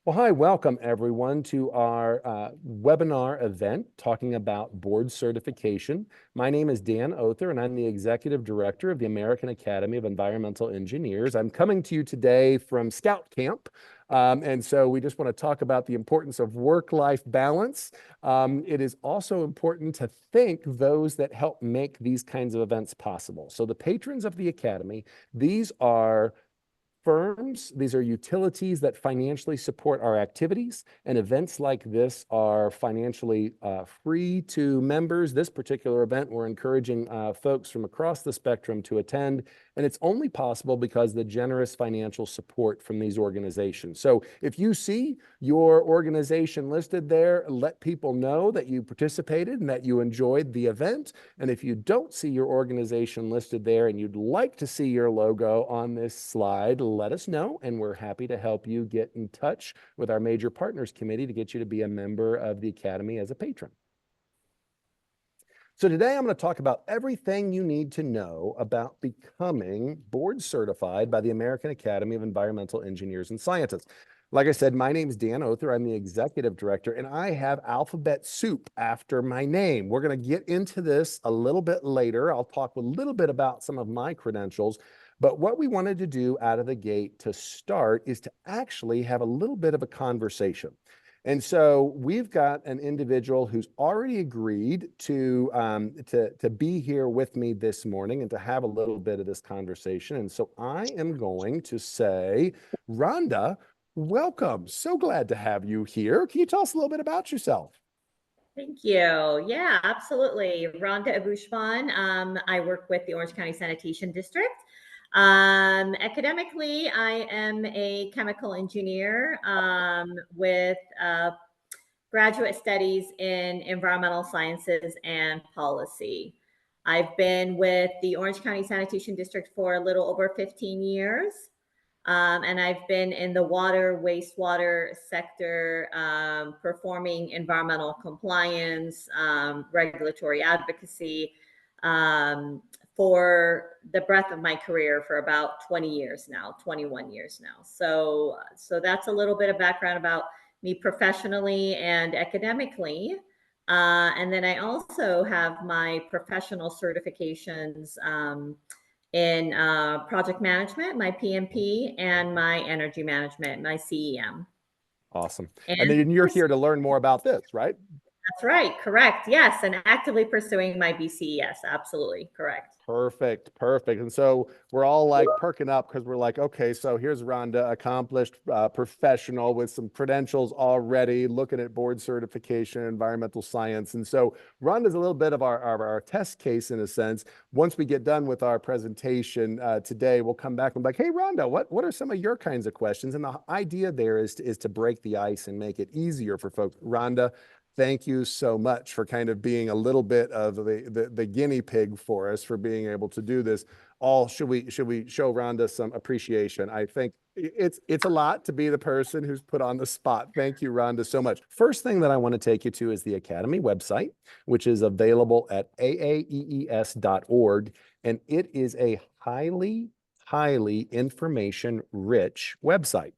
Well, hi, welcome everyone to our webinar event talking about board certification. My name is Dan Oerther, and I'm the Executive Director of the American Academy of Environmental Engineers. I'm coming to you today from Scout Camp. And so we just want to talk about the importance of work-life balance. It is also important to thank those that help make these kinds of events possible. So the patrons of the Academy, these are firms, these are utilities that financially support our activities, and events like this are financially free to members. This particular event, we're encouraging folks from across the spectrum to attend, and it's only possible because the generous financial support from these organizations. So if you see your organization listed there, let people know that you participated and that you enjoyed the event. And if you don't see your organization listed there and you'd like to see your logo on this slide, let us know, and we're happy to help you get in touch with our major partners committee to get you to be a member of the Academy as a patron. So today I'm going to talk about everything you need to know about becoming board certified by the American Academy of Environmental Engineers and Scientists. Like I said, my name is Dan Oerther. I'm the executive director, and I have alphabet soup after my name. We're going to get into this a little bit later. I'll talk a little bit about some of my credentials, but what we wanted to do out of the gate to start is to actually have a little bit of a conversation. And so we've got an individual who's already agreed to be here with me this morning and to have a little bit of this conversation. And so I am going to say, Rhonda, welcome. So glad to have you here. Can you tell us a little bit about yourself? Thank you. Yeah, absolutely. Rhonda Abushwan. I work with the Orange County Sanitation District. Academically, I am a chemical engineer with graduate studies in environmental sciences and policy. I've been with the Orange County Sanitation District for a little over 15 years. And I've been in the water, wastewater sector, performing environmental compliance, regulatory advocacy for the breadth of my career for about 20 years now, 21 years now. So that's a little bit of background about me professionally and academically. And then I also have my professional certifications in project management, my PMP, and my energy management, my CEM. Awesome. And And then you're here to learn more about this, right? that's right, correct. Yes, and actively pursuing my BCES. Absolutely correct. Perfect, perfect. And so we're all like perking up because we're like, okay, so here's Rhonda, accomplished professional with some credentials already, looking at board certification, environmental science. And so Rhonda's a little bit of our test case in a sense. Once we get done with our presentation today, we'll come back and be like, hey, Rhonda, what are some of your kinds of questions? And the idea there is to break the ice and make it easier for folks. Rhonda, thank you so much for kind of being a little bit of the guinea pig for us for being able to do this. Should we show Rhonda some appreciation? I think it's a lot to be the person who's put on the spot. Thank you, Rhonda, so much. First thing that I want to take you to is the Academy website, which is available at AAEES.org, and it is a highly information-rich website.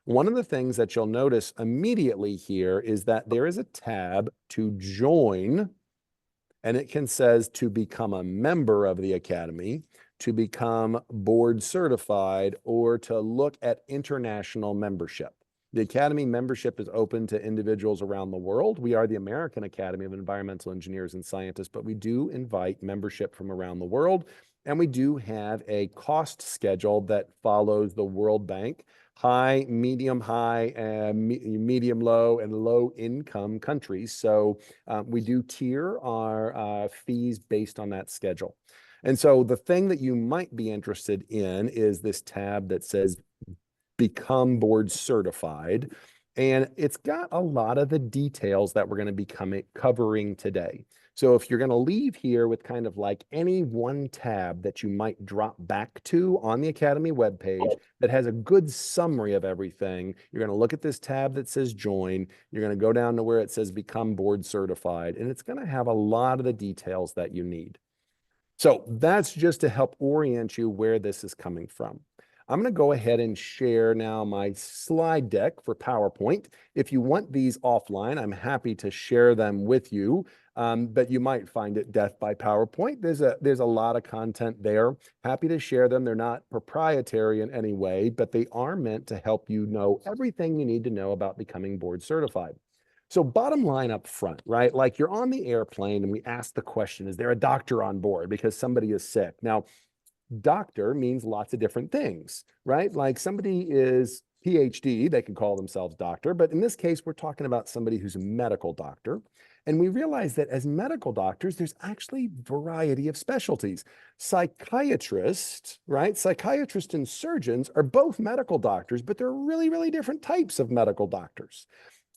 One of the things that you'll notice immediately here is that there is a tab to join, and it says to become a member of the Academy, to become board certified, or to look at international membership. The Academy membership is open to individuals around the world. We are the American Academy of Environmental Engineers and Scientists, but we do invite membership from around the world. And we do have a cost schedule that follows the World Bank: high, medium, high, medium, low, and low income countries. So we do tier our fees based on that schedule. And so the thing that you might be interested in is this tab that says Become Board Certified. And it's got a lot of the details that we're going to be covering today. So if you're going to leave here with kind of like any one tab that you might drop back to on the Academy webpage that has a good summary of everything, you're going to look at this tab that says Join. You're going to go down to where it says Become Board Certified, and it's going to have a lot of the details that you need. So that's just to help orient you where this is coming from. I'm going to go ahead and share now my slide deck for PowerPoint. If you want these offline, I'm happy to share them with you, but you might find it death by PowerPoint. There's a lot of content there. Happy to share them. They're not proprietary in any way, but they are meant to help you know everything you need to know about becoming board certified. So bottom line up front, right? Like you're on the airplane and we ask the question, is there a doctor on board because somebody is sick? Now, doctor means lots of different things, right? Like somebody is PhD, they can call themselves doctor, but in this case, we're talking about somebody who's a medical doctor. And we realize that as medical doctors, there's actually variety of specialties. Psychiatrists, right? Psychiatrists and surgeons are both medical doctors, but they're really, really different types of medical doctors.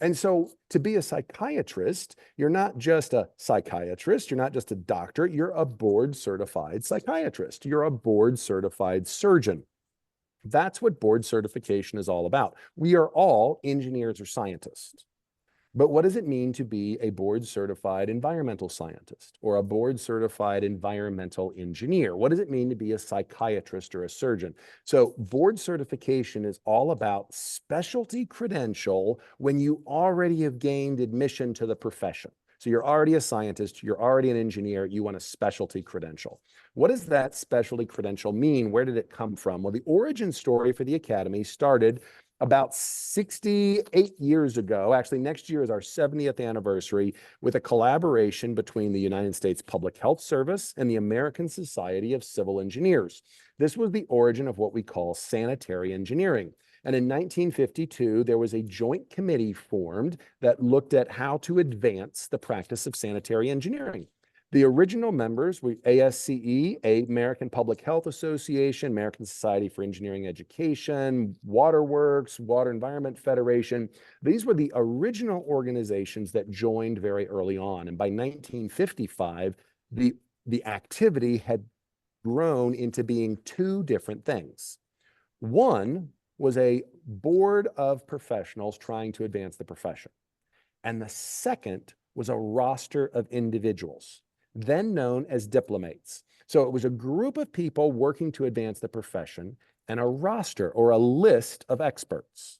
And so to be a psychiatrist, you're not just a psychiatrist, you're not just a doctor, you're a board certified psychiatrist, you're a board certified surgeon. That's what board certification is all about. We are all engineers or scientists. But what does it mean to be a board certified environmental scientist or a board certified environmental engineer? What does it mean to be a psychiatrist or a surgeon? So board certification is all about specialty credential when you already have gained admission to the profession. So you're already a scientist, you're already an engineer, you want a specialty credential. What does that specialty credential mean? Where did it come from? Well, the origin story for the Academy started about 68 years ago. Actually, next year is our 70th anniversary, with a collaboration between the United States Public Health Service and the American Society of Civil Engineers. This was the origin of what we call sanitary engineering. And in 1952, there was a joint committee formed that looked at how to advance the practice of sanitary engineering. The original members were ASCE, American Public Health Association, American Society for Engineering Education, Waterworks, Water Environment Federation. These were the original organizations that joined very early on. And by 1955, the activity had grown into being two different things. One was a board of professionals trying to advance the profession. And the second was a roster of individuals, then known as diplomates. So it was a group of people working to advance the profession and a roster or a list of experts.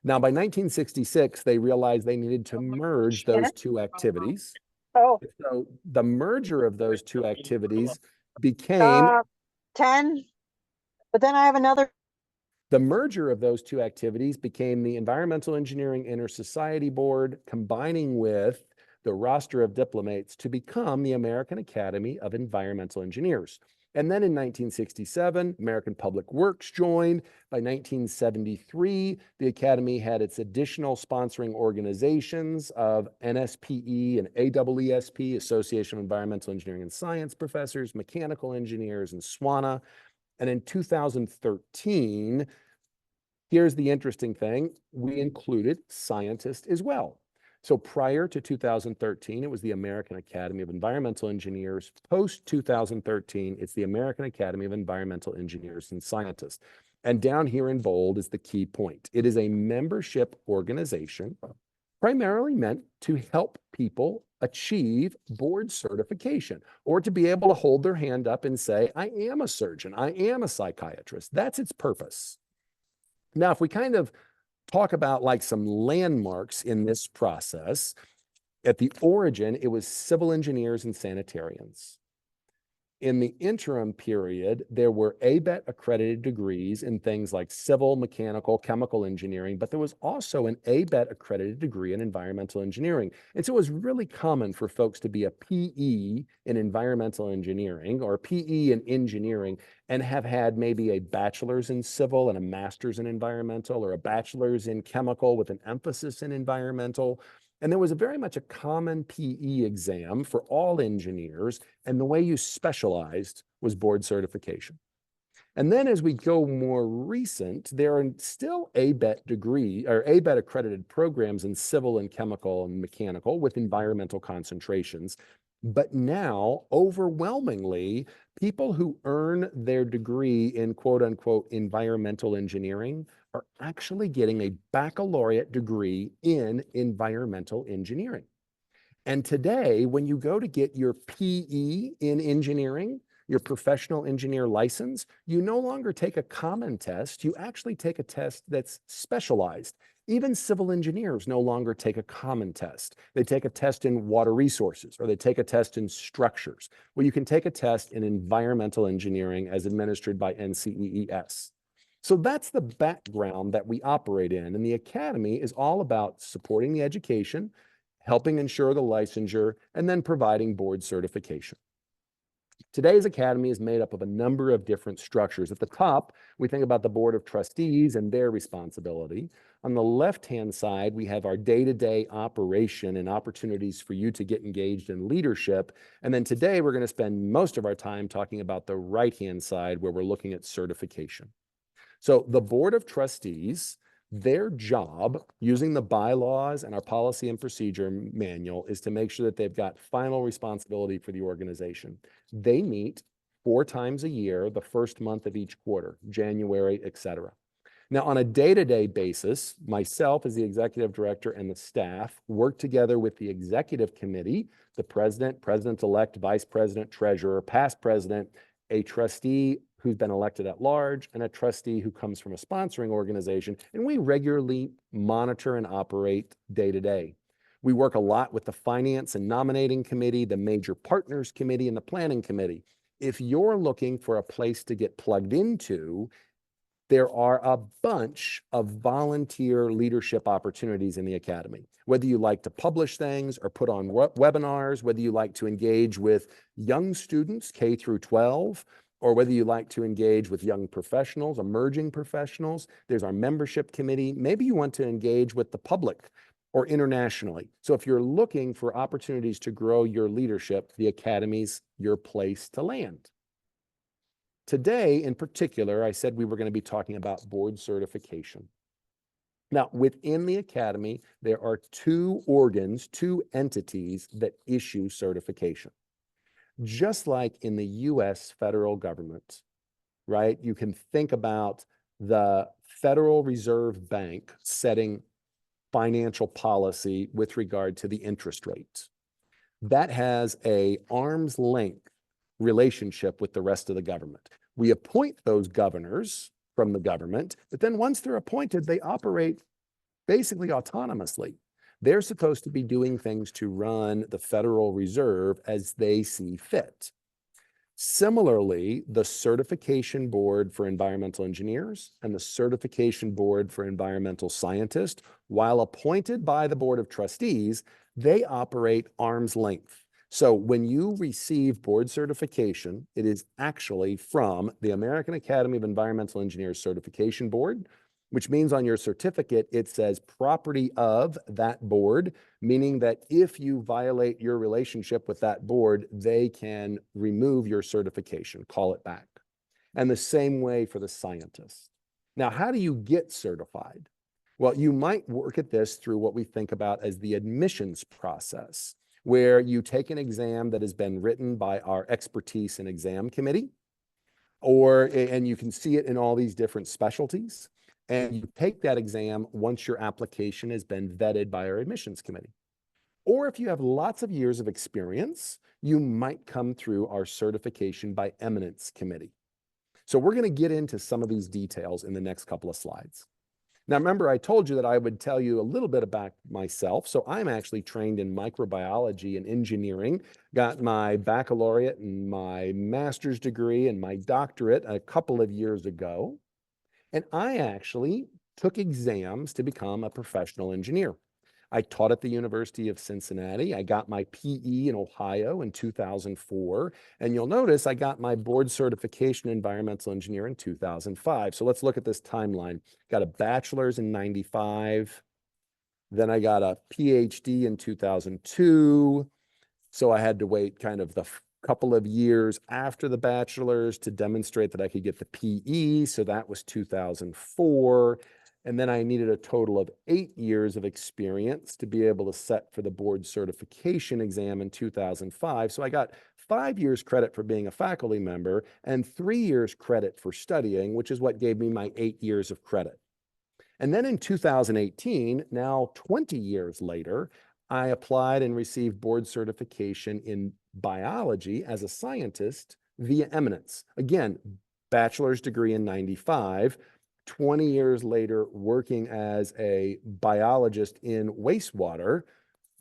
Now, by 1966, they realized they needed to merge those two activities. Oh, So the merger of those two activities became 10. But then I have another. The merger of those two activities became the Environmental Engineering Inter-Society Board, combining with the roster of diplomates to become the American Academy of Environmental Engineers. And then in 1967, American Public Works joined. By 1973, the Academy had its additional sponsoring organizations of NSPE and AAESP, Association of Environmental Engineering and Science Professors, Mechanical Engineers, and SWANA. And in 2013, here's the interesting thing, we included scientists as well. So prior to 2013, it was the American Academy of Environmental Engineers. Post 2013, it's the American Academy of Environmental Engineers and Scientists. And down here in bold is the key point. It is a membership organization primarily meant to help people achieve board certification or to be able to hold their hand up and say, I am a surgeon, I am a psychiatrist. That's its purpose. Now, if we kind of talk about like some landmarks in this process, at the origin, it was civil engineers and sanitarians. In the interim period, there were ABET accredited degrees in things like civil, mechanical, chemical engineering, but there was also an ABET accredited degree in environmental engineering. And so it was really common for folks to be a PE in environmental engineering or PE in engineering and have had maybe a bachelor's in civil and a master's in environmental, or a bachelor's in chemical with an emphasis in environmental. And there was very much a common PE exam for all engineers, and the way you specialized was board certification. And then as we go more recent, there are still ABET degree or ABET accredited programs in civil and chemical and mechanical with environmental concentrations. But now, overwhelmingly, people who earn their degree in quote unquote environmental engineering are actually getting a baccalaureate degree in environmental engineering. And today, when you go to get your PE in engineering, your professional engineer license, you no longer take a common test, you actually take a test that's specialized. Even civil engineers no longer take a common test. They take a test in water resources, or they take a test in structures. Well, you can take a test in environmental engineering as administered by NCEES. So that's the background that we operate in. And the Academy is all about supporting the education, helping ensure the licensure, and then providing board certification. Today's Academy is made up of a number of different structures. At the top, we think about the Board of Trustees and their responsibility. On the left-hand side, we have our day-to-day operation and opportunities for you to get engaged in leadership. And then today, we're going to spend most of our time talking about the right-hand side, where we're looking at certification. So the Board of Trustees, their job, using the bylaws and our policy and procedure manual, is to make sure that they've got final responsibility for the organization. They meet 4 times a year, the first month of each quarter, January, etc. Now, on a day-to-day basis, myself as the executive director and the staff work together with the executive committee, the president, president-elect, vice president, treasurer, past president, a trustee who's been elected at large, and a trustee who comes from a sponsoring organization, and we regularly monitor and operate day to day. We work a lot with the finance and nominating committee, the major partners committee, and the planning committee. If you're looking for a place to get plugged into, there are a bunch of volunteer leadership opportunities in the Academy. Whether you like to publish things or put on webinars, whether you like to engage with young students, K through 12, or whether you like to engage with young professionals, emerging professionals, there's our membership committee. Maybe you want to engage with the public or internationally. So if you're looking for opportunities to grow your leadership, the Academy's your place to land. Today, in particular, I said we were going to be talking about board certification. Now, within the Academy, there are 2 organs, 2 entities that issue certification. Just like in the US federal government, right? You can think about the Federal Reserve Bank setting financial policy with regard to the interest rate. That has an arm's length relationship with the rest of the government. We appoint those governors from the government, but then once they're appointed, they operate basically autonomously. They're supposed to be doing things to run the Federal Reserve as they see fit. Similarly, the Certification Board for Environmental Engineers and the Certification Board for Environmental Scientists, while appointed by the Board of Trustees, they operate arm's length. So when you receive board certification, it is actually from the American Academy of Environmental Engineers Certification Board, which means on your certificate, it says property of that board, meaning that if you violate your relationship with that board, they can remove your certification, call it back. And the same way for the scientists. Now, how do you get certified? Well, you might work at this through what we think about as the admissions process, where you take an exam that has been written by our expertise and exam committee, and you can see it in all these different specialties. And you take that exam once your application has been vetted by our admissions committee. Or if you have lots of years of experience, you might come through our certification by eminence committee. So we're going to get into some of these details in the next couple of slides. Now, remember, I told you that I would tell you a little bit about myself. So I'm actually trained in microbiology and engineering, got my baccalaureate and my master's degree and my doctorate a couple of years ago. And I actually took exams to become a professional engineer. I taught at the University of Cincinnati. I got my PE in Ohio in 2004. And you'll notice I got my board certification in environmental engineer in 2005. So let's look at this timeline. Got a bachelor's in 95. Then I got a PhD in 2002. So I had to wait kind of the couple of years after the bachelor's to demonstrate that I could get the PE. So that was 2004. And then I needed a total of 8 years of experience to be able to set for the board certification exam in 2005. So I got 5 years credit for being a faculty member and 3 years credit for studying, which is what gave me my 8 years of credit. And then in 2018, now 20 years later, I applied and received board certification in biology as a scientist via eminence. Again, bachelor's degree in 95, 20 years later, working as a biologist in wastewater,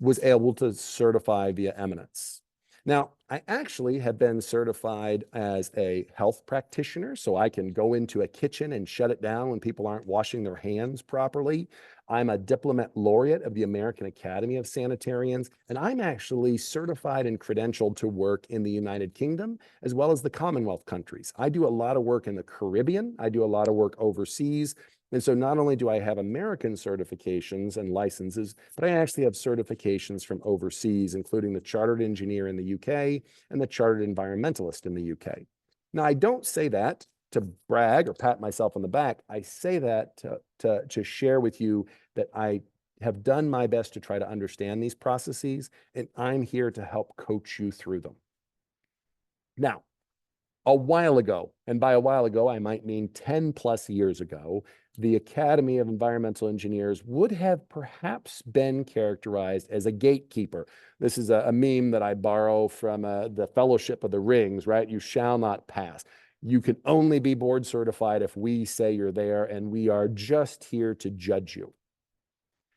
was able to certify via eminence. Now, I actually have been certified as a health practitioner, so I can go into a kitchen and shut it down when people aren't washing their hands properly. I'm a diplomat laureate of the American Academy of Sanitarians, and I'm actually certified and credentialed to work in the United Kingdom as well as the Commonwealth countries. I do a lot of work in the Caribbean. I do a lot of work overseas. And so not only do I have American certifications and licenses, but I actually have certifications from overseas, including the Chartered Engineer in the UK and the Chartered Environmentalist in the UK. Now, I don't say that to brag or pat myself on the back. I say that to share with you that I have done my best to try to understand these processes, and I'm here to help coach you through them. Now, a while ago, and by a while ago, I might mean 10 plus years ago, the Academy of Environmental Engineers would have perhaps been characterized as a gatekeeper. This is a meme that I borrow from the Fellowship of the Rings, right? You shall not pass. You can only be board certified if we say you're there, and we are just here to judge you.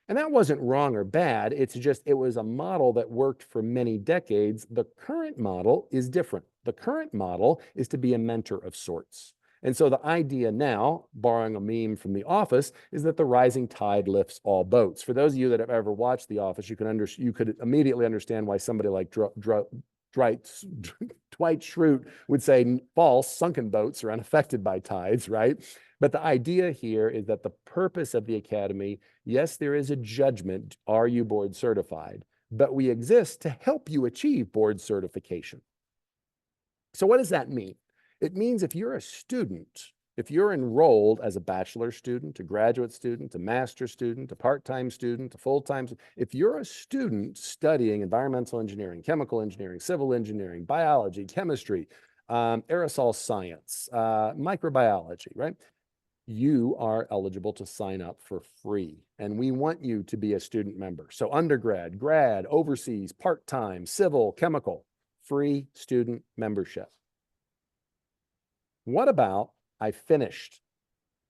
And that wasn't wrong or bad. It's just, it was a model that worked for many decades. The current model is different. The current model is to be a mentor of sorts. And so the idea now, borrowing a meme from The Office, is that the rising tide lifts all boats. For those of you that have ever watched The Office, you could immediately understand why somebody like Dwight Schrute would say false, sunken boats are unaffected by tides, right? But the idea here is that the purpose of the Academy, yes, there is a judgment, are you board certified? But we exist to help you achieve board certification. So what does that mean? It means if you're a student, if you're enrolled as a bachelor student, a graduate student, a master's student, a part-time student, a full-time, if you're a student studying environmental engineering, chemical engineering, civil engineering, biology, chemistry, aerosol science, microbiology, right? You are eligible to sign up for free. And we want you to be a student member. So undergrad, grad, overseas, part-time, civil, chemical, free student membership. What about I finished?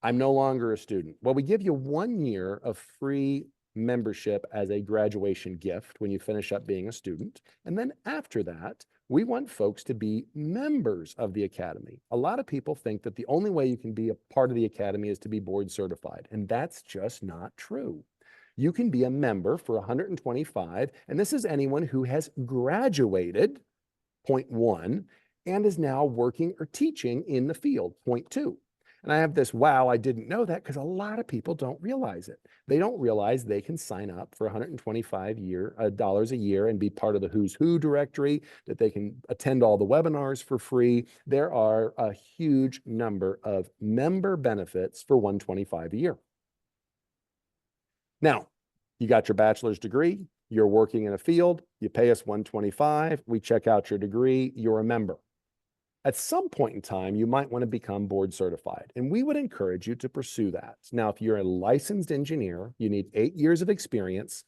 I'm no longer a student. Well, we give you 1 year of free membership as a graduation gift when you finish up being a student. And then after that, we want folks to be members of the Academy. A lot of people think that the only way you can be a part of the Academy is to be board certified, and that's just not true. You can be a member for 125, and this is anyone who has graduated, point 1, and is now working or teaching in the field, point 2. And I have this, wow, I didn't know that, because a lot of people don't realize it. They don't realize they can sign up for $125 a year and be part of the Who's Who directory, that they can attend all the webinars for free. There are a huge number of member benefits for $125 a year. Now, you got your bachelor's degree, you're working in a field, you pay us $125, we check out your degree, you're a member. At some point in time, you might want to become board certified, and we would encourage you to pursue that. Now, if you're a licensed engineer, you need 8 years of experience,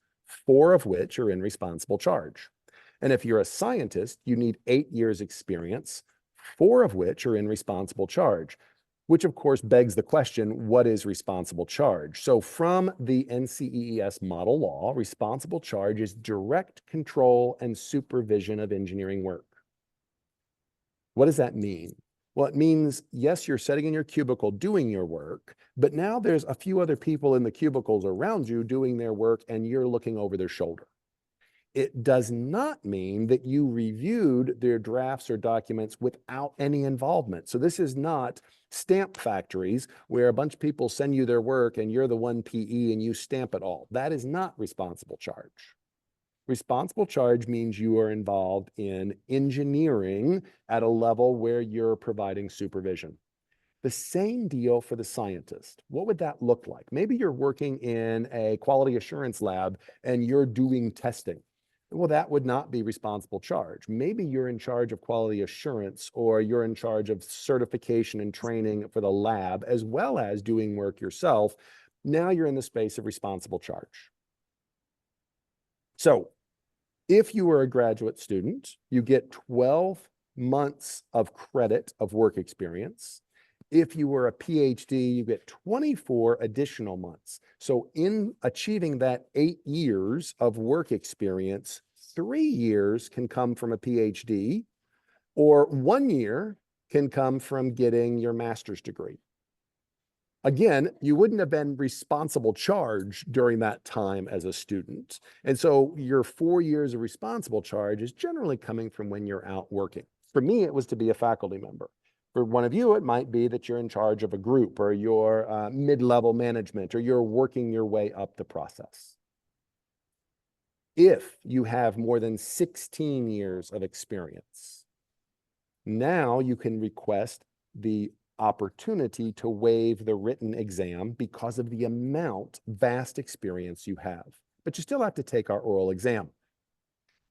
4 of which are in responsible charge. And if you're a scientist, you need 8 years experience, 4 of which are in responsible charge, which of course begs the question, what is responsible charge? So from the NCEES model law, responsible charge is direct control and supervision of engineering work. What does that mean? Well, it means, yes, you're sitting in your cubicle doing your work, but now there's a few other people in the cubicles around you doing their work, and you're looking over their shoulder. It does not mean that you reviewed their drafts or documents without any involvement. So this is not stamp factories where a bunch of people send you their work and you're the one PE and you stamp it all. That is not responsible charge. Responsible charge means you are involved in engineering at a level where you're providing supervision. The same deal for the scientist. What would that look like? Maybe you're working in a quality assurance lab and you're doing testing. Well, that would not be responsible charge. Maybe you're in charge of quality assurance, or you're in charge of certification and training for the lab, as well as doing work yourself. Now you're in the space of responsible charge. So if you are a graduate student, you get 12 months of credit of work experience. If you were a PhD, you get 24 additional months. So in achieving that 8 years of work experience, 3 years can come from a PhD, or 1 year can come from getting your master's degree. Again, you wouldn't have been responsible charge during that time as a student. And so your 4 years of responsible charge is generally coming from when you're out working. For me, it was to be a faculty member. For one of you, it might be that you're in charge of a group, or you're mid-level management, or you're working your way up the process. If you have more than 16 years of experience, now you can request the opportunity to waive the written exam because of the vast experience you have. But you still have to take our oral exam.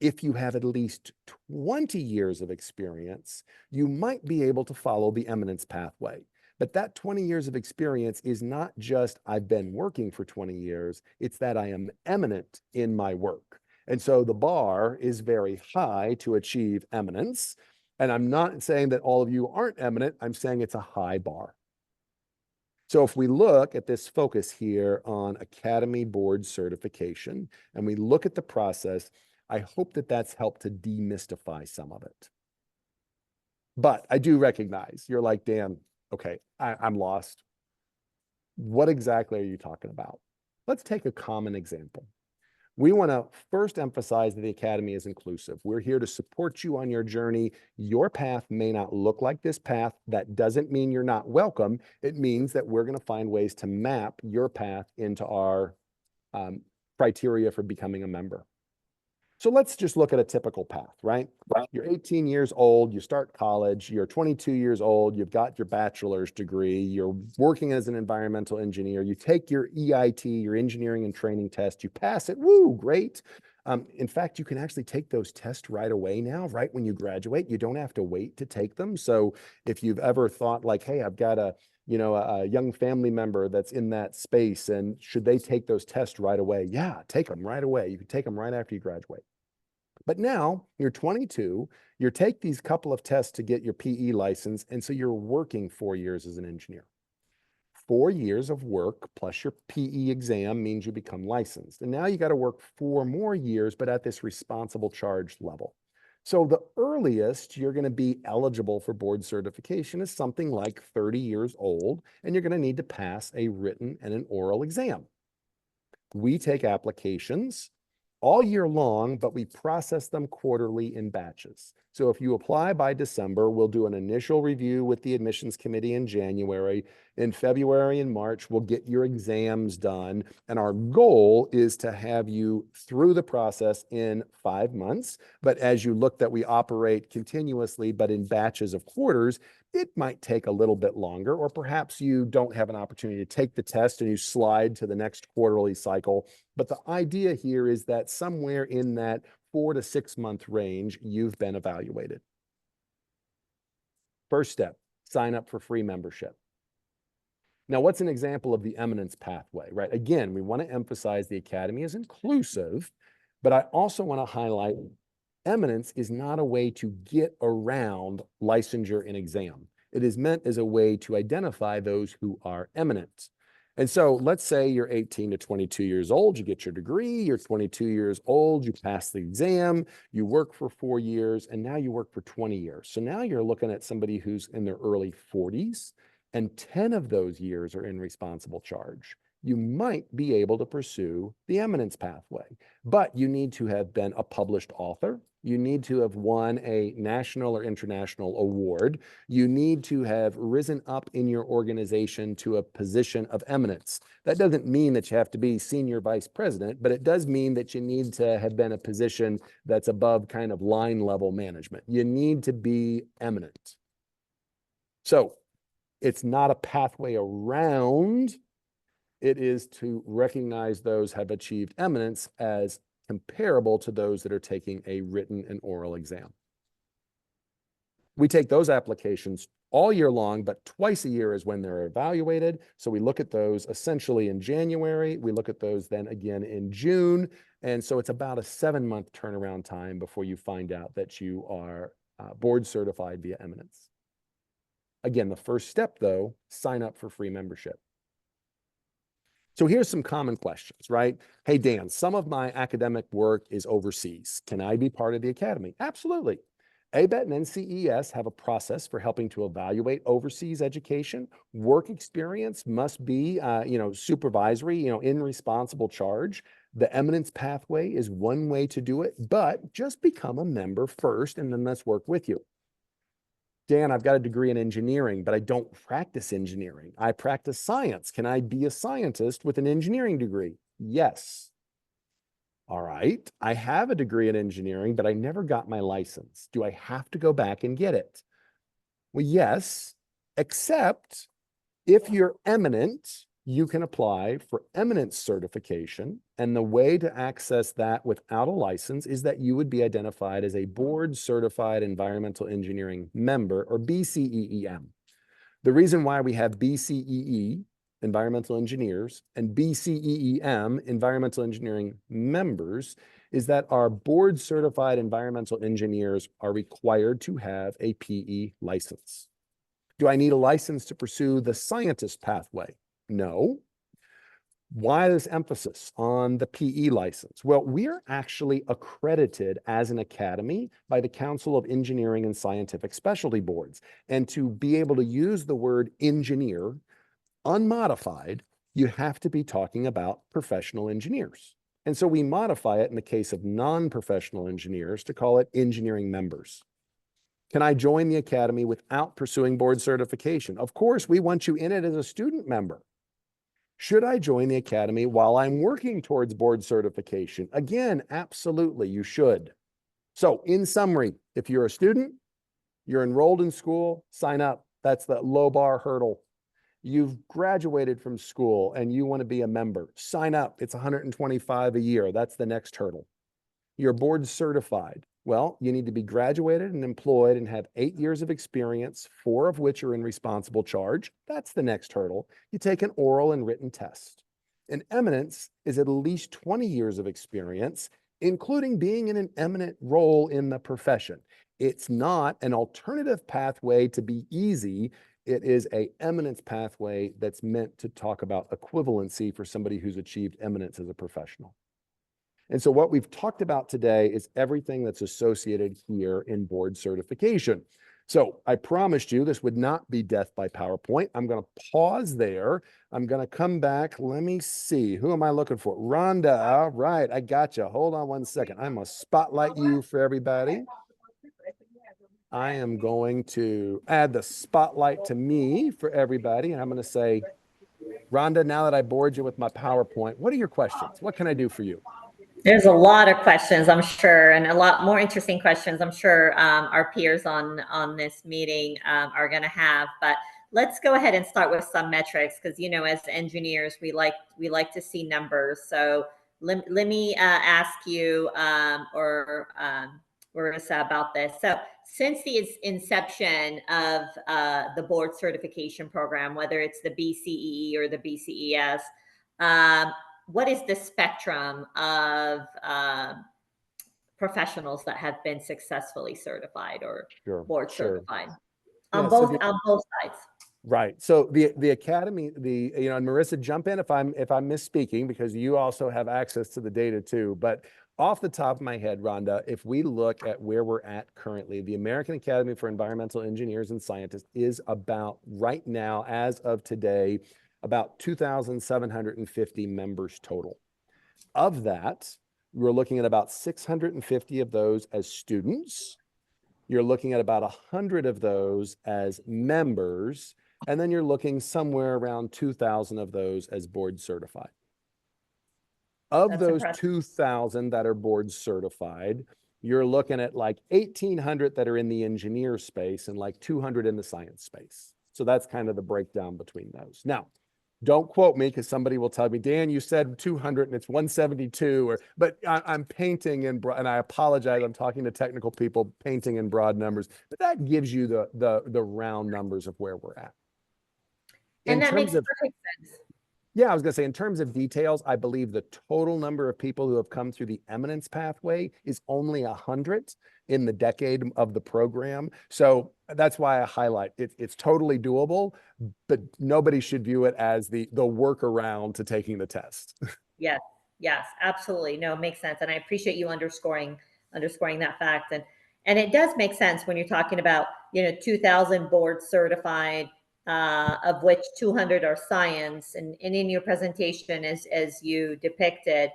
If you have at least 20 years of experience, you might be able to follow the eminence pathway. But that 20 years of experience is not just I've been working for 20 years, it's that I am eminent in my work. And so the bar is very high to achieve eminence. And I'm not saying that all of you aren't eminent, I'm saying it's a high bar. So if we look at this focus here on Academy Board certification, and we look at the process, I hope that that's helped to demystify some of it. But I do recognize you're like, Dan, okay, I'm lost. What exactly are you talking about? Let's take a common example. We want to first emphasize that the Academy is inclusive. We're here to support you on your journey. Your path may not look like this path. That doesn't mean you're not welcome. It means that we're going to find ways to map your path into our criteria for becoming a member. So let's just look at a typical path, right? You're 18 years old, you start college, you're 22 years old, you've got your bachelor's degree, you're working as an environmental engineer, you take your EIT, your engineering and training test, you pass it, woo, great. In fact, you can actually take those tests right away now, right when you graduate. You don't have to wait to take them. So if you've ever thought like, hey, I've got a young family member that's in that space, and should they take those tests right away? Yeah, take them right away. You can take them right after you graduate. But now you're 22, you take these couple of tests to get your PE license, and so you're working 4 years as an engineer. 4 years of work plus your PE exam means you become licensed. And now you got to work 4 more years, but at this responsible charge level. So the earliest you're going to be eligible for board certification is something like 30 years old, and you're going to need to pass a written and an oral exam. We take applications all year long, but we process them quarterly in batches. So if you apply by December, we'll do an initial review with the admissions committee in January. In February and March, we'll get your exams done. And our goal is to have you through the process in 5 months. But as you look that we operate continuously, but in batches of quarters, it might take a little bit longer, or perhaps you don't have an opportunity to take the test and you slide to the next quarterly cycle. But the idea here is that somewhere in that 4 to 6 month range, you've been evaluated. First step, sign up for free membership. Now, what's an example of the eminence pathway, right? Again, we want to emphasize the Academy is inclusive, but I also want to highlight eminence is not a way to get around licensure and exam. It is meant as a way to identify those who are eminent. And so let's say you're 18 to 22 years old, you get your degree, you're 22 years old, you pass the exam, you work for 4 years, and now you work for 20 years. So now you're looking at somebody who's in their early 40s, and 10 of those years are in responsible charge. You might be able to pursue the eminence pathway, but you need to have been a published author. You need to have won a national or international award. You need to have risen up in your organization to a position of eminence. That doesn't mean that you have to be senior vice president, but it does mean that you need to have been a position that's above kind of line level management. You need to be eminent. So it's not a pathway around. It is to recognize those have achieved eminence as comparable to those that are taking a written and oral exam. We take those applications all year long, but twice a year is when they're evaluated. So we look at those essentially in January. We look at those then again in June. And so it's about a 7-month turnaround time before you find out that you are board certified via eminence. Again, the first step though, sign up for free membership. So here's some common questions, right? Hey, Dan, some of my academic work is overseas. Can I be part of the academy? Absolutely. ABET and NCES have a process for helping to evaluate overseas education. Work experience must be, supervisory, in responsible charge. The eminence pathway is one way to do it, but just become a member first and then let's work with you. Dan, I've got a degree in engineering, but I don't practice engineering. I practice science. Can I be a scientist with an engineering degree? Yes. All right. I have a degree in engineering, but I never got my license. Do I have to go back and get it? Well, yes, except if you're eminent, you can apply for eminence certification. And the way to access that without a license is that you would be identified as a board certified environmental engineering member, or BCEEM. The reason why we have BCEE, environmental engineers, and BCEEM, environmental engineering members, is that our board certified environmental engineers are required to have a PE license. Do I need a license to pursue the scientist pathway? No. Why this emphasis on the PE license? Well, we're actually accredited as an academy by the Council of Engineering and Scientific Specialty Boards. And to be able to use the word engineer unmodified, you have to be talking about professional engineers. And so we modify it in the case of non-professional engineers to call it engineering members. Can I join the academy without pursuing board certification? Of course, we want you in it as a student member. Should I join the academy while I'm working towards board certification? Again, absolutely, you should. So in summary, if you're a student, you're enrolled in school, sign up. That's the low bar hurdle. You've graduated from school and you want to be a member, sign up. It's $125 a year. That's the next hurdle. You're board certified. Well, you need to be graduated and employed and have 8 years of experience, 4 of which are in responsible charge. That's the next hurdle. You take an oral and written test. And eminence is at least 20 years of experience, including being in an eminent role in the profession. It's not an alternative pathway to be easy. It is an eminence pathway that's meant to talk about equivalency for somebody who's achieved eminence as a professional. And so what we've talked about today is everything that's associated here in board certification. So I promised you this would not be death by PowerPoint. I'm going to pause there. I'm going to come back. Let me see. Who am I looking for? Rhonda. All right. I got you. Hold on one second. I'm going to spotlight you for everybody. I am going to add the spotlight to me for everybody. And I'm going to say, Rhonda, now that I bored you with my PowerPoint, what are your questions? What can I do for you? There's a lot of questions, I'm sure, and a lot more interesting questions I'm sure our peers on this meeting are going to have. But let's go ahead and start with some metrics because, as engineers, we like to see numbers. So let me ask you Marissa about this. So since the inception of the board certification program, whether it's the BCEE or the BCES, what is the spectrum of professionals that have been successfally certified or board certified on both sides? Right. So the academy, and Marissa, jump in if I'm misspeaking because you also have access to the data too. But off the top of my head, Rhonda, if we look at where we're at currently, the American Academy for Environmental Engineers and Scientists is about right now, as of today, about 2,750 members total. Of that, we're looking at about 650 of those as students. You're looking at about 100 of those as members, and then you're looking somewhere around 2,000 of those as board certified. Of those 2,000 that are board certified, you're looking at like 1,800 that are in the engineer space and like 200 in the science space. So that's kind of the breakdown between those. Now, don't quote me because somebody will tell me, Dan, you said 200 and it's 172, but I'm painting in broad, and I apologize, I'm talking to technical people, painting in broad numbers, but that gives you the round numbers of where we're at. And that makes perfect sense. Yeah, I was going to say, in terms of details, I believe the total number of people who have come through the eminence pathway is only 100 in the decade of the program. So that's why I highlight it. It's totally doable, but nobody should view it as the workaround to taking the test. Yes, yes, absolutely. No, it makes sense. And I appreciate you underscoring that fact. And it does make sense when you're talking about, 2,000 board certified, of which 200 are science. And in your presentation, as you depicted,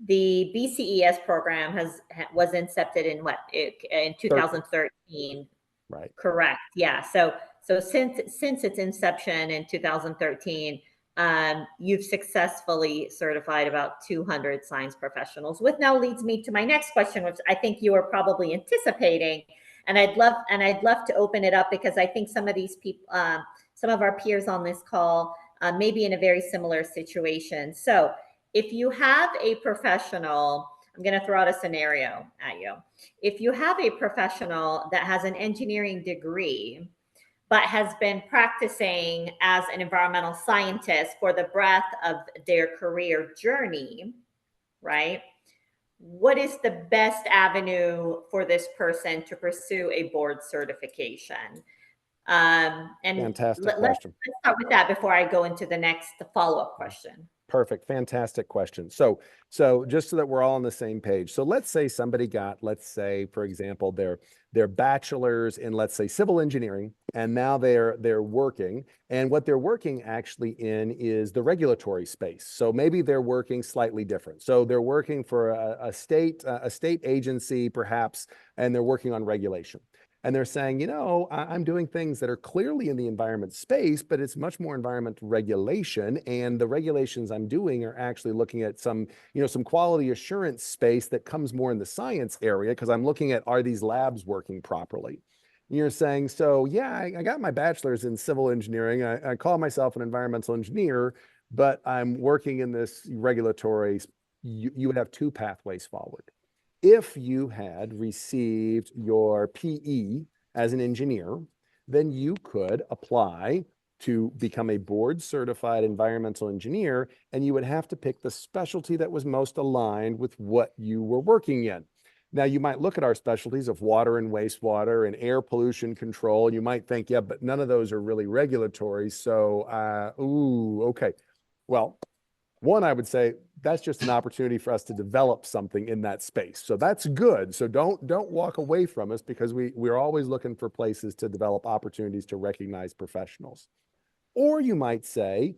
the BCES program was incepted in in 2013. Right. Correct. Yeah. So since its inception in 2013, you've successfully certified about 200 science professionals, which now leads me to my next question, which I think you are probably anticipating, and I'd love to open it up because I think some of these people, some of our peers on this call, may be in a very similar situation. So, if you have a professional, I'm going to throw out a scenario at you. If you have a professional that has an engineering degree but has been practicing as an environmental scientist for the breadth of their career journey, right? What is the best avenue for this person to pursue a board certification? And Fantastic let's question. start with that before I go into the next follow-up question. Perfect. Fantastic question. So just so that we're all on the same page. So let's say somebody got, let's say, for example, their bachelor's in, let's say, civil engineering, and now they're working, and what they're working actually in is the regulatory space. So maybe they're working slightly different. So they're working for a state agency, perhaps, and they're working on regulation. And they're saying, I'm doing things that are clearly in the environment space, but it's much more environmental regulation. And the regulations I'm doing are actually looking at some quality assurance space that comes more in the science area, because I'm looking at, are these labs working properly? And you're saying, so yeah, I got my bachelor's in civil engineering. I call myself an environmental engineer, but I'm working in this regulatory. You would have two pathways forward. If you had received your PE as an engineer, then you could apply to become a board certified environmental engineer, and you would have to pick the specialty that was most aligned with what you were working in. Now, you might look at our specialties of water and wastewater and air pollution control, and you might think, yeah, but none of those are really regulatory. So, okay. Well, one, I would say that's just an opportunity for us to develop something in that space. So that's good. So don't walk away from us, because we're always looking for places to develop opportunities to recognize professionals. Or you might say,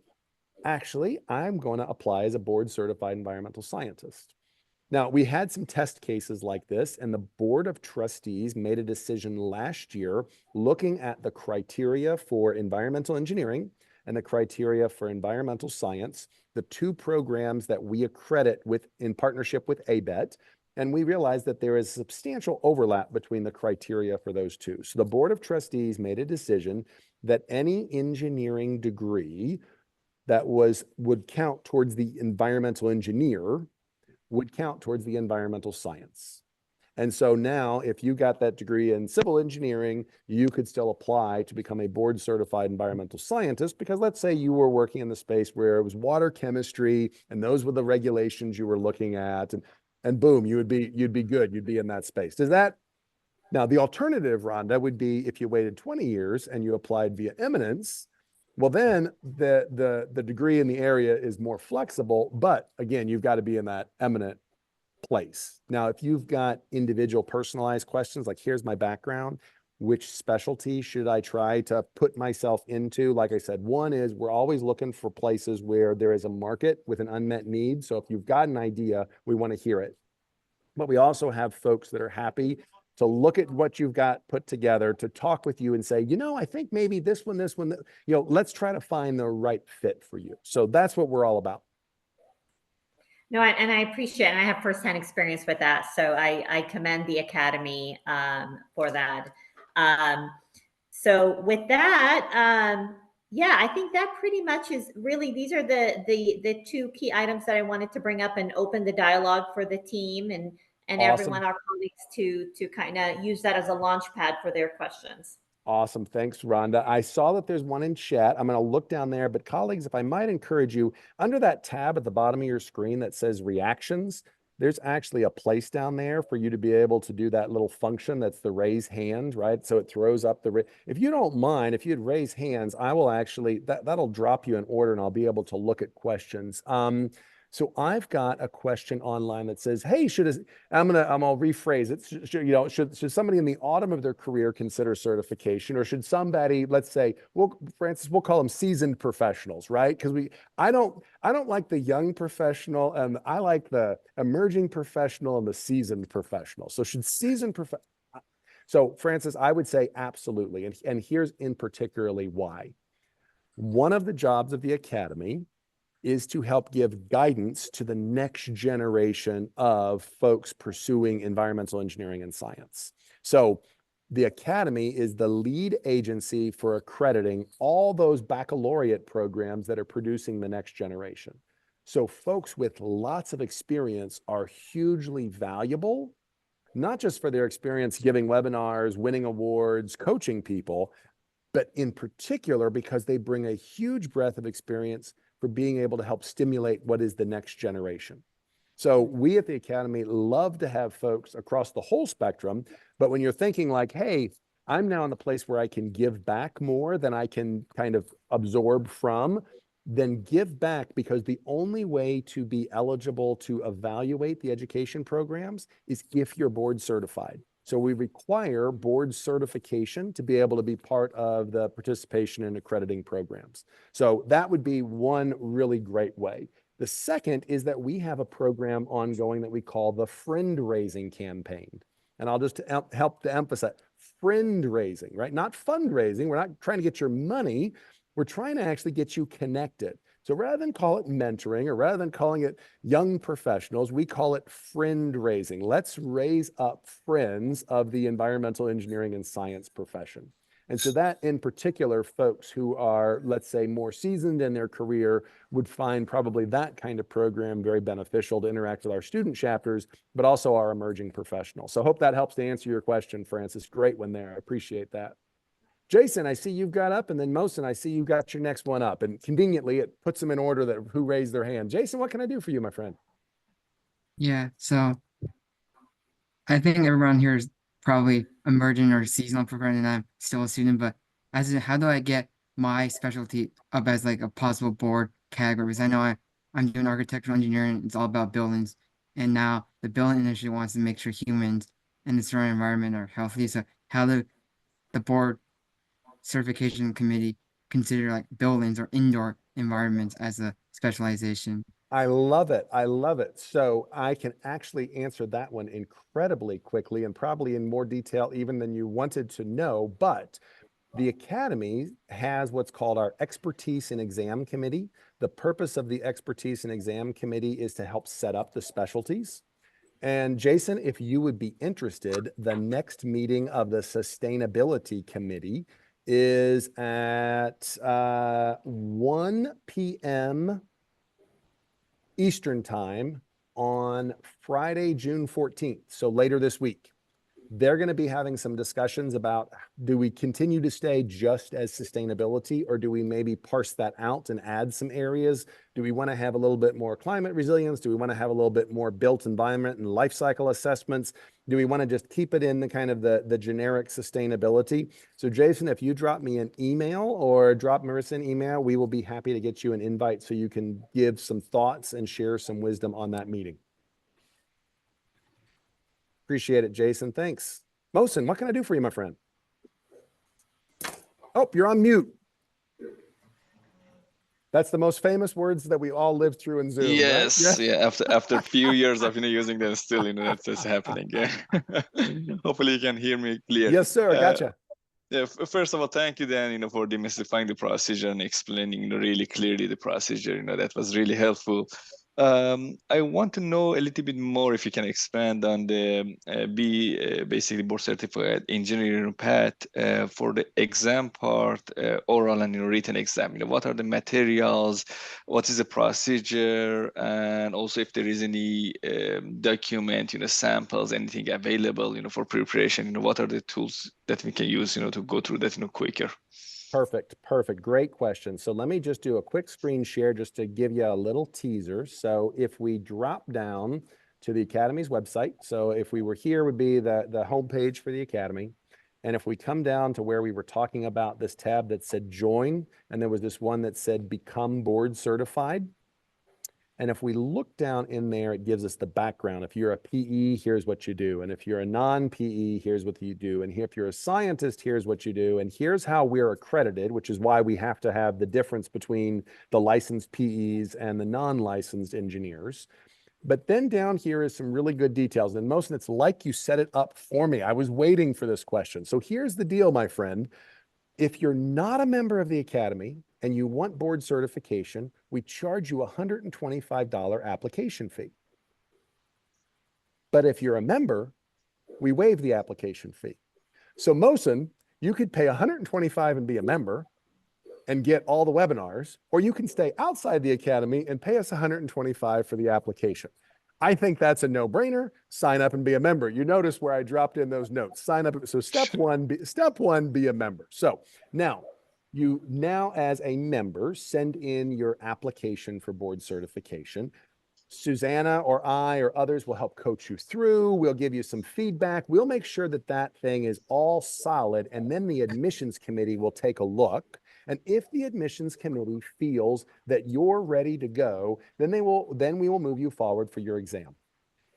actually, I'm going to apply as a board certified environmental scientist. Now, we had some test cases like this, and the Board of Trustees made a decision last year looking at the criteria for environmental engineering and the criteria for environmental science, the two programs that we accredit in partnership with ABET. And we realized that there is substantial overlap between the criteria for those two. So the Board of Trustees made a decision that any engineering degree that would count towards the environmental engineer would count towards the environmental science. And so now, if you got that degree in civil engineering, you could still apply to become a board certified environmental scientist, because let's say you were working in the space where it was water chemistry and those were the regulations you were looking at, and boom, you'd be good. You'd be in that space. Now the alternative, Rhonda, would be if you waited 20 years and you applied via eminence. Well, then the degree in the area is more flexible, but again, you've got to be in that eminent place. Now, if you've got individual personalized questions, like here's my background, which specialty should I try to put myself into? Like I said, one is we're always looking for places where there is a market with an unmet need. So if you've got an idea, we want to hear it. But we also have folks that are happy to look at what you've got put together, to talk with you and say, I think maybe this one, let's try to find the right fit for you. So that's what we're all about. No, and I appreciate, and I have firsthand experience with that. So I commend the Academy for that. So with that, yeah, I think that pretty much is really, these are the two key items that I wanted to bring up and open the dialogue for the team and Awesome. everyone, our colleagues, to kind of use that as a launch pad for their questions. Awesome. Thanks, Rhonda. I saw that there's one in chat. I'm going to look down there, but colleagues, if I might encourage you, under that tab at the bottom of your screen that says reactions, there's actually a place down there for you to be able to do that little function that's the raise hand, right? So it throws up the, if you don't mind, if you'd raise hands, I will actually, that'll drop you in order and I'll be able to look at questions. So I've got a question online that says, hey, I'm gonna rephrase it. Should somebody in the autumn of their career consider certification, or should somebody, let's say, Francis, we'll call them seasoned professionals, right? Because I don't like the young professional, and I like the emerging professional and the seasoned professional. So should seasoned professional? So Francis, I would say absolutely, and here's in particularly why. One of the jobs of the academy is to help give guidance to the next generation of folks pursuing environmental engineering and science. So the Academy is the lead agency for accrediting all those baccalaureate programs that are producing the next generation. So folks with lots of experience are hugely valuable, not just for their experience giving webinars, winning awards, coaching people, but in particular because they bring a huge breadth of experience for being able to help stimulate what is the next generation. So we at the Academy love to have folks across the whole spectrum, but when you're thinking like, hey, I'm now in the place where I can give back more than I can kind of absorb from, then give back, because the only way to be eligible to evaluate the education programs is if you're board certified. So we require board certification to be able to be part of the participation in accrediting programs. So that would be one really great way. The second is that we have a program ongoing that we call the Friend Raising Campaign. And I'll just help to emphasize friend raising, right? Not fundraising. We're not trying to get your money. We're trying to actually get you connected. So rather than call it mentoring, or rather than calling it young professionals, we call it friend raising. Let's raise up friends of the environmental engineering and science profession. And so that in particular, folks who are, let's say, more seasoned in their career would find probably that kind of program very beneficial to interact with our student chapters, but also our emerging professionals. So I hope that helps to answer your question, Francis. Great one there. I appreciate that. Jason, I see you've got up, and then Mohsen, I see you've got your next one up, and conveniently it puts them in order that who raised their hand. Jason, what can I do for you, my friend? Yeah, so I think everyone here is probably emerging or seasonal program, and I'm still a student, but how do I get my specialty up as like a possible board category? Because I know I'm doing architectural engineering, it's all about buildings, and now the building industry wants to make sure humans and the surrounding environment are healthy. So how do the board certification committee consider like buildings or indoor environments as a specialization? I love it. I love it. So I can actually answer that one incredibly quickly and probably in more detail even than you wanted to know. But the Academy has what's called our Expertise and Exam Committee. The purpose of the Expertise and Exam Committee is to help set up the specialties. And Jason, if you would be interested, the next meeting of the Sustainability Committee is at 1 p.m. Eastern time on Friday, June 14th. So later this week. They're going to be having some discussions about, do we continue to stay just as sustainability, or do we maybe parse that out and add some areas? Do we want to have a little bit more climate resilience? Do we want to have a little bit more built environment and life cycle assessments? Do we want to just keep it in the kind of the generic sustainability? So Jason, if you drop me an email or drop Marissa an email, we will be happy to get you an invite so you can give some thoughts and share some wisdom on that meeting. Appreciate it, Jason. Thanks. Mohsen, what can I do for you, my friend? Oh, you're on mute. That's the most famous words that we all lived through in Zoom. Yes, right? yeah. After a few years of using them, still that's just happening. Yeah. Hopefully you can hear me clear. Yes, sir. Gotcha. Yeah. First of all, thank you, Dan. For demystifying the procedure and explaining really clearly the procedure. That was really helpful. I want to know a little bit more if you can expand on the basically board certificate engineering path for the exam part, oral and written exam. What are the materials? What is the procedure? And also if there is any document, samples, anything available, for preparation. What are the tools that we can use, to go through that, quicker? Perfect, perfect. Great question. So let me just do a quick screen share just to give you a little teaser. So if we drop down to the Academy's website, so if we were here would be the homepage for the Academy. And if we come down to where we were talking about this tab that said join, and there was this one that said become board certified. And if we look down in there, it gives us the background. If you're a PE, here's what you do. And if you're a non-PE, here's what you do. And if you're a scientist, here's what you do. And here's how we're accredited, which is why we have to have the difference between the licensed PEs and the non-licensed engineers. But then down here is some really good details. And most of it's like you set it up for me. I was waiting for this question. So here's the deal, my friend. If you're not a member of the Academy and you want board certification, we charge you a $125 application fee. But if you're a member, we waive the application fee. So Mohsen, you could pay $125 and be a member and get all the webinars, or you can stay outside the Academy and pay us $125 for the application. I think that's a no-brainer. Sign up and be a member. You notice where I dropped in those notes. Sign up. So step one, be a member. So now, you as a member, send in your application for board certification. Susanna or I or others will help coach you through. We'll give you some feedback. We'll make sure that that thing is all solid, and then the admissions committee will take a look. And if the admissions committee feels that you're ready to go, then we will move you forward for your exam.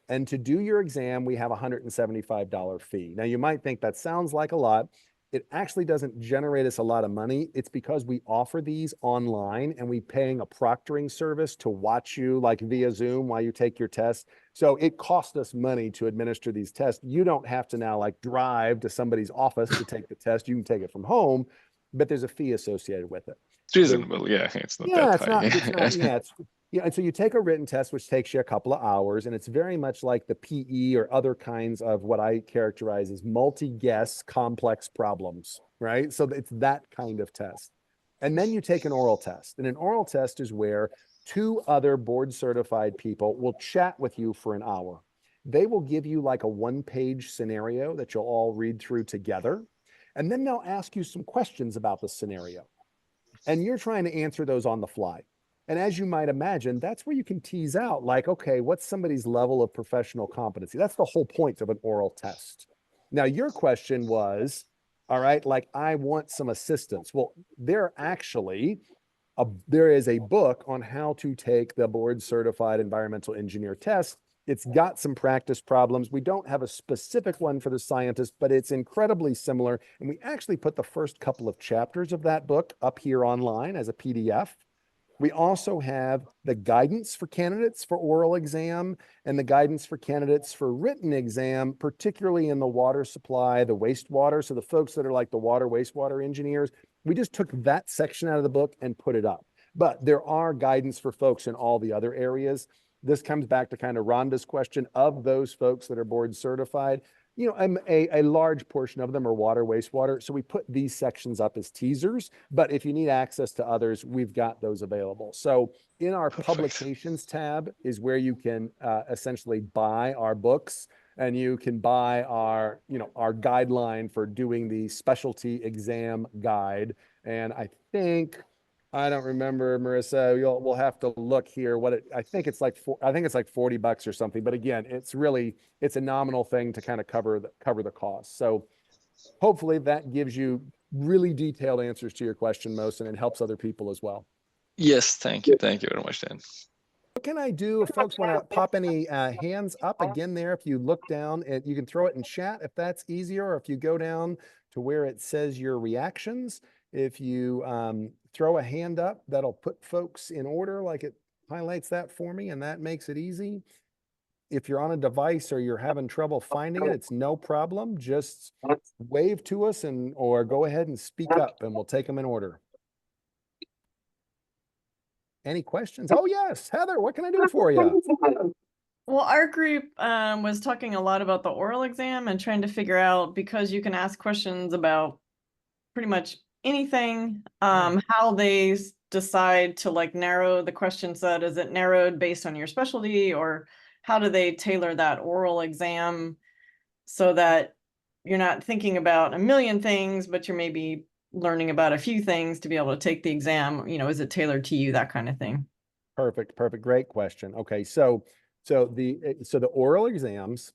And to do your exam, we have a $175 fee. Now you might think that sounds like a lot. It actually doesn't generate us a lot of money. It's because we offer these online and we paying a proctoring service to watch you like via Zoom while you take your test. So it costs us money to administer these tests. You don't have to now like drive to somebody's office to take the test. You can take it from home, but there's a fee associated with it. It's reasonable, yeah. It's not that high. And so you take a written test, which takes you a couple of hours, and it's very much like the PE or other kinds of what I characterize as multi-guess complex problems, right? So it's that kind of test. And then you take an oral test, and an oral test is where two other board certified people will chat with you for an hour. They will give you like a one-page scenario that you'll all read through together, and then they'll ask you some questions about the scenario. And you're trying to answer those on the fly. And as you might imagine, that's where you can tease out like, okay, what's somebody's level of professional competency? That's the whole point of an oral test. Now, your question was, all right, like I want some assistance. Well, there is a book on how to take the board certified environmental engineer test. It's got some practice problems. We don't have a specific one for the scientist, but it's incredibly similar. And we actually put the first couple of chapters of that book up here online as a PDF. We also have the guidance for candidates for oral exam and the guidance for candidates for written exam, particularly in the water supply, the wastewater. So the folks that are like the water, wastewater engineers, we just took that section out of the book and put it up. But there are guidance for folks in all the other areas. This comes back to kind of Rhonda's question of those folks that are board certified. A large portion of them are water, wastewater. So we put these sections up as teasers, but if you need access to others, we've got those available. So in our publications tab is where you can essentially buy our books, and you can buy our guideline for doing the specialty exam guide. And I don't remember, Marissa. We'll have to look here. I think it's like $40 or something. But again, it's a nominal thing to kind of cover the cost. So hopefully that gives you really detailed answers to your question, Mohsen, and helps other people as well. Yes, thank you. Thank you very much, Dan. What can I do if folks want to pop any hands up again there? If you look down, you can throw it in chat if that's easier, or if you go down to where it says your reactions. If you throw a hand up, that'll put folks in order, like it highlights that for me, and that makes it easy. If you're on a device or you're having trouble finding it, it's no problem. Just wave to us or go ahead and speak up, and we'll take them in order. Any questions? Oh, yes. Heather, what can I do for you? Well, our group was talking a lot about the oral exam and trying to figure out, because you can ask questions about pretty much anything, how they decide to like narrow the question set. Is it narrowed based on your specialty, or how do they tailor that oral exam so that you're not thinking about a million things, but you're maybe learning about a few things to be able to take the exam? You know, is it tailored to you, that kind of thing? Perfect. Great question. Okay. So the oral exams,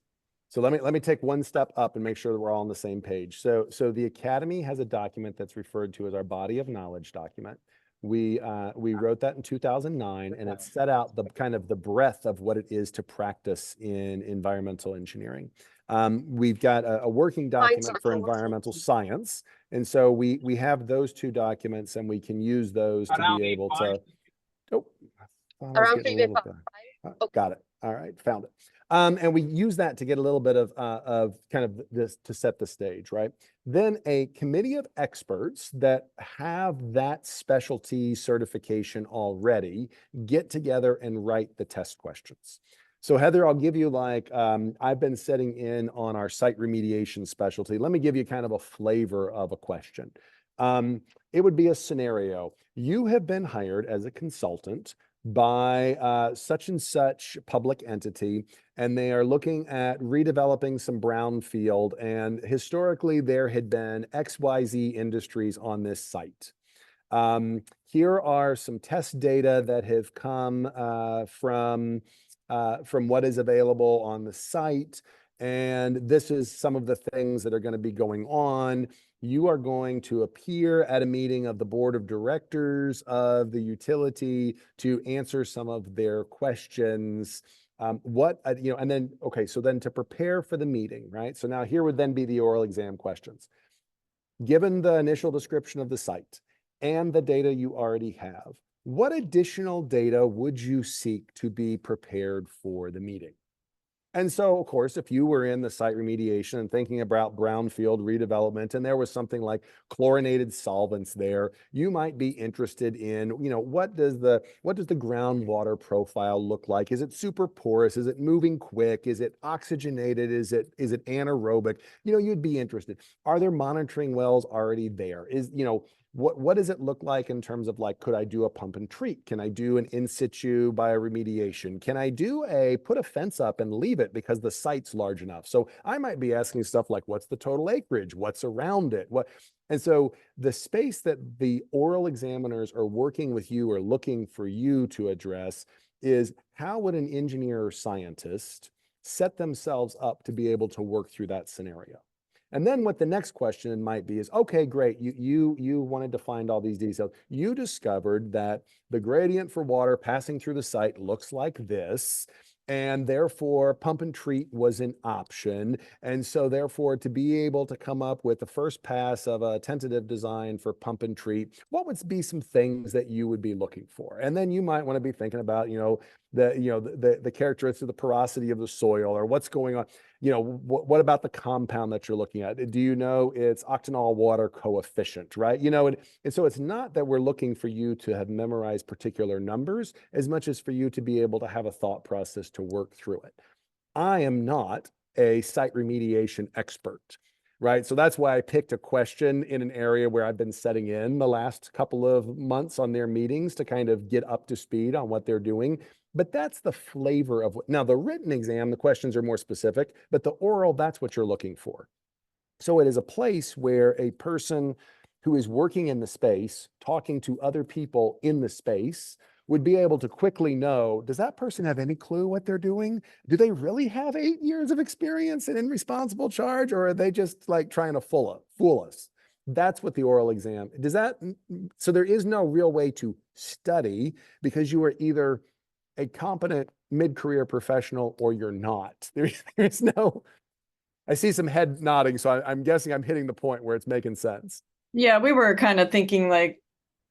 so let me take one step up and make sure that we're all on the same page. So the Academy has a document that's referred to as our body of knowledge document. We wrote that in 2009, and it set out the kind of the breadth of what it is to practice in environmental engineering. We've got a working document for environmental science, and so we have those two documents, and we can use those to be able to. Oh, Around got it. All right, found it. And we use that to get a little bit of kind of this to set the stage, right? Then a committee of experts that have that specialty certification already get together and write the test questions. So Heather, I'll give you like, I've been setting in on our site remediation specialty. Let me give you kind of a flavor of a question. It would be a scenario. You have been hired as a consultant by such and such public entity, and they are looking at redeveloping some brownfield, and historically there had been XYZ industries on this site. Here are some test data that have come from what is available on the site, and this is some of the things that are going to be going on. You are going to appear at a meeting of the board of directors of the utility to answer some of their questions. And then, okay, so then to prepare for the meeting, right? So now here would then be the oral exam questions. Given the initial description of the site and the data you already have, what additional data would you seek to be prepared for the meeting? And so, of course, if you were in the site remediation and thinking about brownfield redevelopment, and there was something like chlorinated solvents there, you might be interested in, what does the groundwater profile look like? Is it super porous? Is it moving quick? Is it oxygenated? Is it anaerobic? You'd be interested. Are there monitoring wells already there? What does it look like in terms of like, could I do a pump and treat? Can I do an in situ bioremediation? Can I put a fence up and leave it because the site's large enough? So I might be asking stuff like, what's the total acreage? What's around it? And so the space that the oral examiners are working with you or looking for you to address is, how would an engineer or scientist set themselves up to be able to work through that scenario? And then what the next question might be is, okay, great, you wanted to find all these details. You discovered that the gradient for water passing through the site looks like this, and therefore pump and treat was an option. And so therefore, to be able to come up with the first pass of a tentative design for pump and treat, what would be some things that you would be looking for? And then you might want to be thinking about, the characteristics of the porosity of the soil, or what's going on. What about the compound that you're looking at? Do you know its octanol water coefficient, right? And so it's not that we're looking for you to have memorized particular numbers as much as for you to be able to have a thought process to work through it. I am not a site remediation expert, right? So that's why I picked a question in an area where I've been setting in the last couple of months on their meetings to kind of get up to speed on what they're doing. But that's the flavor of now the written exam, the questions are more specific, but the oral, that's what you're looking for. So it is a place where a person who is working in the space, talking to other people in the space, would be able to quickly know, does that person have any clue what they're doing? Do they really have 8 years of experience in responsible charge, or are they just like trying to fool us? That's what the oral exam does. So there is no real way to study, because you are either a competent mid-career professional or you're not. There's no, I see some head nodding, so I'm guessing I'm hitting the point where it's making sense. Yeah, we were kind of thinking like,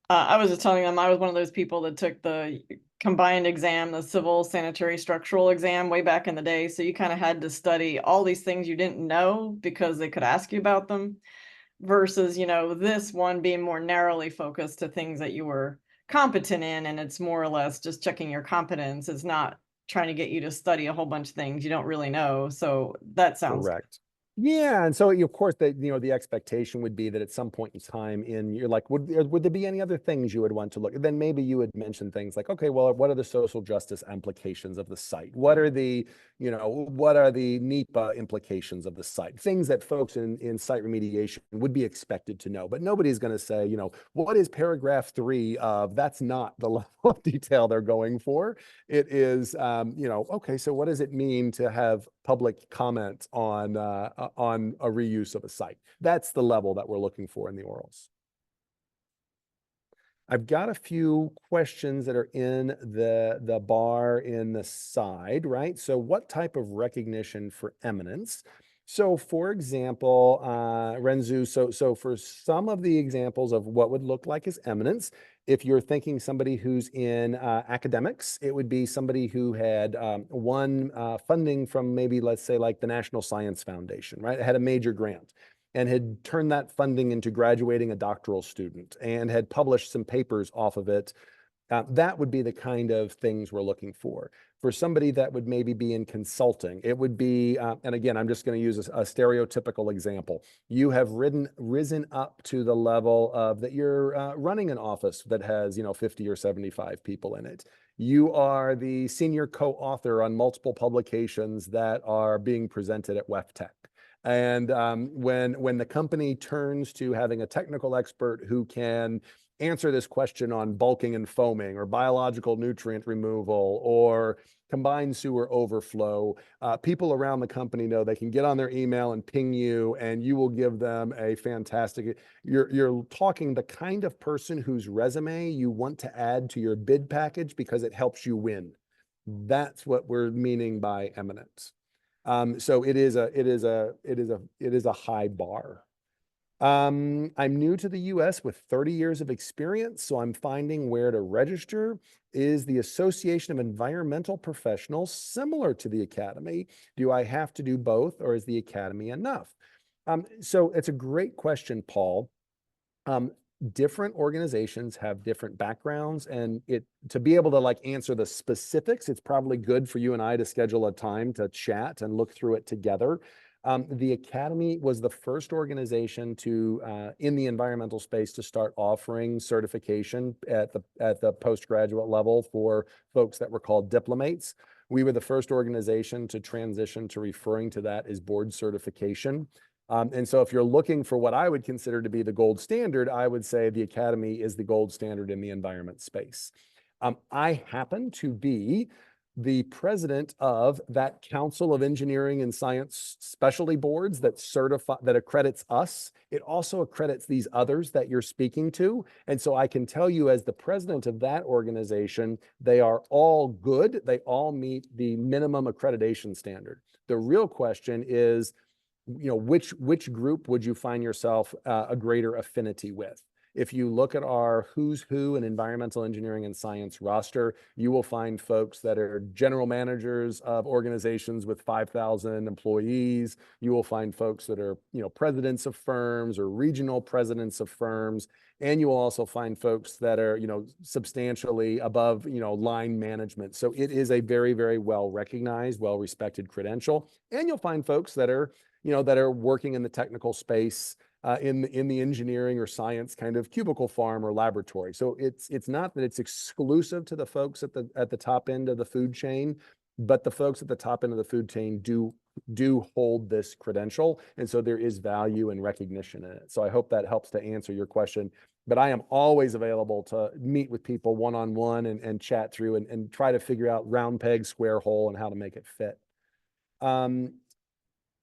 I was just telling them I was one of those people that took the combined exam, the civil, sanitary, structural exam way back in the day. So you kind of had to study all these things you didn't know because they could ask you about them, versus, this one being more narrowly focused to things that you were competent in, and it's more or less just checking your competence. It's not trying to get you to study a whole bunch of things you don't really know. So that sounds Correct. Yeah, and so of course the expectation would be that at some point in time you're like, would there be any other things you would want to look? Then maybe you would mention things like, okay, well, what are the social justice implications of the site? What are the NEPA implications of the site? Things that folks in site remediation would be expected to know, but nobody's going to say, what is paragraph 3 of? That's not the level of detail they're going for. It is, okay, so what does it mean to have public comment on a reuse of a site? That's the level that we're looking for in the orals. I've got a few questions that are in the bar in the side, right? So what type of recognition for eminence? So for example, Renzu, so for some of the examples of what would look like as eminence, if you're thinking somebody who's in academics, it would be somebody who had won funding from maybe, let's say, like the National Science Foundation, right? It had a major grant and had turned that funding into graduating a doctoral student and had published some papers off of it. That would be the kind of things we're looking for. For somebody that would maybe be in consulting, it would be, and again, I'm just going to use a stereotypical example. You have risen up to the level of that you're running an office that has, 50 or 75 people in it. You are the senior co-author on multiple publications that are being presented at WEFTech. And when the company turns to having a technical expert who can answer this question on bulking and foaming or biological nutrient removal or combined sewer overflow, people around the company know they can get on their email and ping you, and you will give them a fantastic, you're talking the kind of person whose resume you want to add to your bid package because it helps you win. That's what we're meaning by eminence. So it is a high bar. I'm new to the US with 30 years of experience, so I'm finding where to register. Is the Association of Environmental Professionals similar to the Academy? Do I have to do both, or is the Academy enough? So it's a great question, Paul. Different organizations have different backgrounds, and to be able to answer the specifics, it's probably good for you and I to schedule a time to chat and look through it together. The Academy was the first organization to in the environmental space to start offering certification at the postgraduate level for folks that were called diplomates. We were the first organization to transition to referring to that as board certification. And so if you're looking for what I would consider to be the gold standard, I would say the Academy is the gold standard in the environment space. I happen to be the president of that Council of Engineering and Science Specialty Boards that accredits us. It also accredits these others that you're speaking to. And so I can tell you, as the president of that organization, they are all good. They all meet the minimum accreditation standard. The real question is, which group would you find yourself a greater affinity with? If you look at our who's who in environmental engineering and science roster, you will find folks that are general managers of organizations with 5,000 employees. You will find folks that are, presidents of firms or regional presidents of firms. And you will also find folks that are, substantially above, line management. So it is a very, very well recognized, well respected credential. And you'll find folks that are, that are working in the technical space, in the engineering or science kind of cubicle farm or laboratory. So it's not that it's exclusive to the folks at the top end of the food chain, but the folks at the top end of the food chain do hold this credential. And so there is value and recognition in it. So I hope that helps to answer your question. But I am always available to meet with people one-on-one and chat through and try to figure out round peg, square hole and how to make it fit.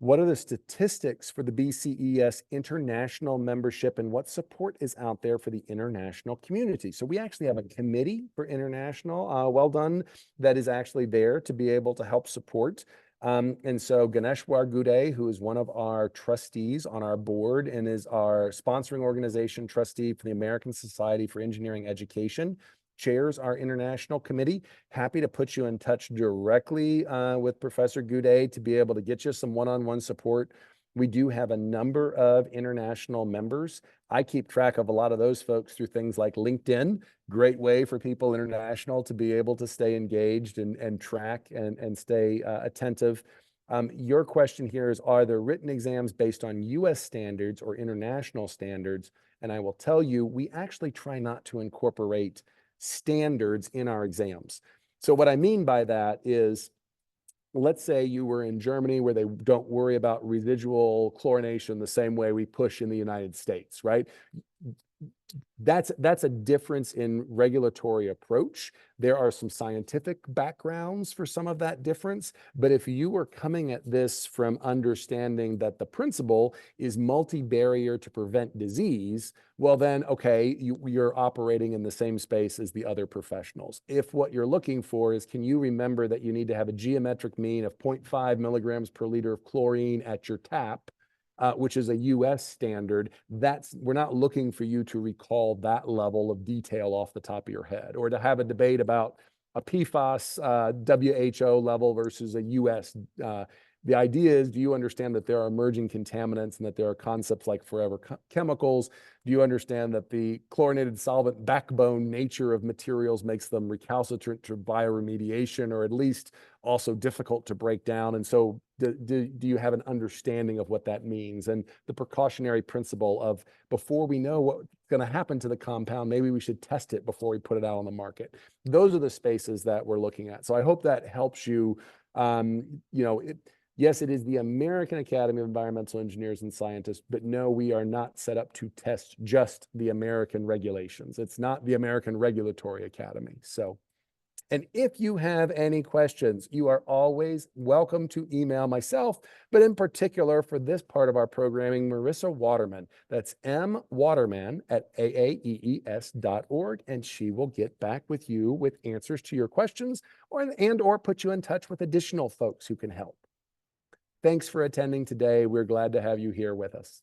What are the statistics for the BCES international membership, and what support is out there for the international community? So we actually have a committee for international, well done, that is actually there to be able to help support. And so Ganeshwar Gude, who is one of our trustees on our board and is our sponsoring organization trustee for the American Society for Engineering Education, chairs our international committee. Happy to put you in touch directly with Professor Gude to be able to get you some one-on-one support. We do have a number of international members. I keep track of a lot of those folks through things like LinkedIn. Great way for people international to be able to stay engaged and track and stay attentive. Your question here is, are there written exams based on US standards or international standards? And I will tell you, we actually try not to incorporate standards in our exams. So what I mean by that is, let's say you were in Germany where they don't worry about residual chlorination the same way we push in the United States, right? That's a difference in regulatory approach. There are some scientific backgrounds for some of that difference, but if you were coming at this from understanding that the principle is multi-barrier to prevent disease, well then, okay, you're operating in the same space as the other professionals. If what you're looking for is, can you remember that you need to have a geometric mean of 0.5 milligrams per liter of chlorine at your tap, which is a US standard, we're not looking for you to recall that level of detail off the top of your head, or to have a debate about a PFAS WHO level versus a US. The idea is, do you understand that there are emerging contaminants and that there are concepts like forever chemicals? Do you understand that the chlorinated solvent backbone nature of materials makes them recalcitrant to bioremediation, or at least also difficult to break down? And so do you have an understanding of what that means? And the precautionary principle of, before we know what's going to happen to the compound, maybe we should test it before we put it out on the market. Those are the spaces that we're looking at. So I hope that helps you. Yes, it is the American Academy of Environmental Engineers and Scientists, but no, we are not set up to test just the American regulations. It's not the American Regulatory Academy. So, and if you have any questions, you are always welcome to email myself, but in particular for this part of our programming, Marissa Waterman. That's mwaterman@aaees.org, and she will get back with you with answers to your questions, or put you in touch with additional folks who can help. Thanks for attending today. We're glad to have you here with us.